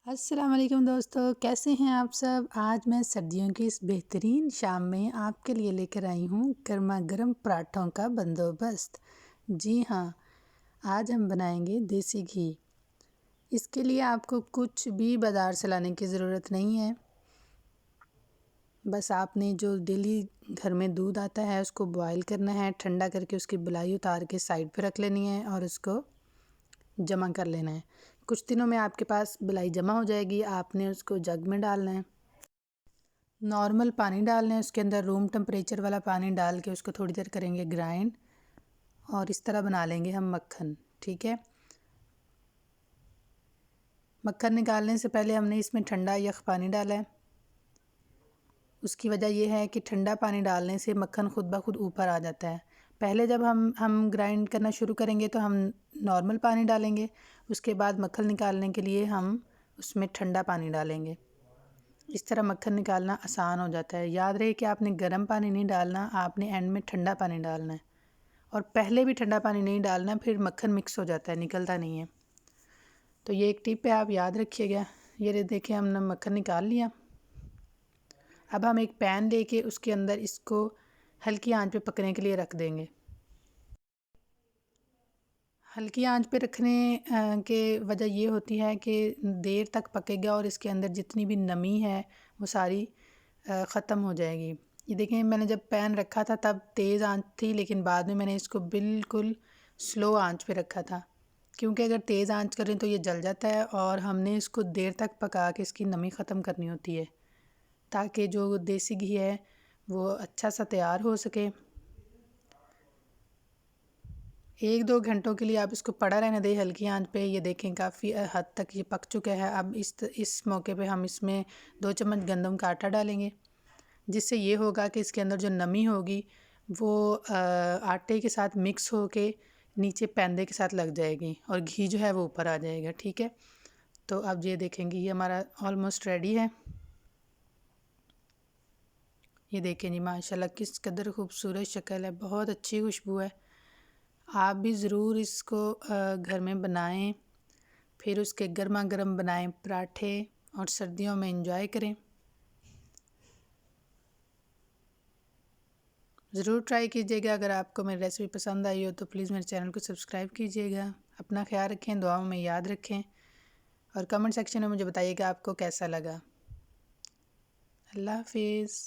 अस्सलाम वालेकुम दोस्तों, कैसे हैं आप सब। आज मैं सर्दियों की इस बेहतरीन शाम में आपके लिए लेकर आई हूँ गर्मा गर्म पराठों का बंदोबस्त। जी हाँ, आज हम बनाएंगे देसी घी। इसके लिए आपको कुछ भी बाज़ार से लाने की ज़रूरत नहीं है। बस आपने जो डेली घर में दूध आता है उसको बॉयल करना है, ठंडा करके उसकी बलाई उतार के साइड पे रख लेनी है और उसको जमा कर लेना है। कुछ दिनों में आपके पास बलाई जमा हो जाएगी। आपने उसको जग में डालना है, नॉर्मल पानी डालना है, उसके अंदर रूम टेम्परेचर वाला पानी डाल के उसको थोड़ी देर करेंगे ग्राइंड और इस तरह बना लेंगे हम मक्खन। ठीक है, मक्खन निकालने से पहले हमने इसमें ठंडा यख पानी डाला है। उसकी वजह यह है कि ठंडा पानी डालने से मक्खन खुद ब खुद ऊपर आ जाता है। पहले जब हम ग्राइंड करना शुरू करेंगे तो हम नॉर्मल पानी डालेंगे, उसके बाद मक्खन निकालने के लिए हम उसमें ठंडा पानी डालेंगे। इस तरह मक्खन निकालना आसान हो जाता है। याद रहे कि आपने गर्म पानी नहीं डालना, आपने एंड में ठंडा पानी डालना है और पहले भी ठंडा पानी नहीं डालना, फिर मक्खन मिक्स हो जाता है, निकलता नहीं है। तो ये एक टिप है, आप याद रखिएगा। ये देखिए, हमने मक्खन निकाल लिया। अब हम एक पैन लेके उसके अंदर इसको हल्की आंच पे पकने के लिए रख देंगे। हल्की आंच पे रखने के वजह ये होती है कि देर तक पकेगा और इसके अंदर जितनी भी नमी है वो सारी ख़त्म हो जाएगी। ये देखें, मैंने जब पैन रखा था तब तेज़ आंच थी, लेकिन बाद में मैंने इसको बिल्कुल स्लो आंच पे रखा था, क्योंकि अगर तेज़ आंच करें तो ये जल जाता है और हमने इसको देर तक पका के इसकी नमी ख़त्म करनी होती है, ताकि जो देसी घी है वो अच्छा सा तैयार हो सके। 1-2 घंटों के लिए आप इसको पड़ा रहने दें हल्की आंच पे। ये देखें, काफ़ी हद तक ये पक चुका है। अब इस मौके पे हम इसमें 2 चम्मच गंदम का आटा डालेंगे, जिससे ये होगा कि इसके अंदर जो नमी होगी वो आटे के साथ मिक्स होके नीचे पैंदे के साथ लग जाएगी और घी जो है वो ऊपर आ जाएगा। ठीक है, तो अब ये देखेंगे, ये हमारा ऑलमोस्ट रेडी है। ये देखें जी, माशाल्लाह किस कदर खूबसूरत शक्ल है, बहुत अच्छी खुशबू है। आप भी ज़रूर इसको घर में बनाएं, फिर उसके गर्मा गर्म बनाएं पराठे और सर्दियों में इंजॉय करें। ज़रूर ट्राई कीजिएगा। अगर आपको मेरी रेसिपी पसंद आई हो तो प्लीज़ मेरे चैनल को सब्सक्राइब कीजिएगा। अपना ख्याल रखें, दुआओं में याद रखें और कमेंट सेक्शन में मुझे बताइएगा आपको कैसा लगा। अल्लाह हाफिज़।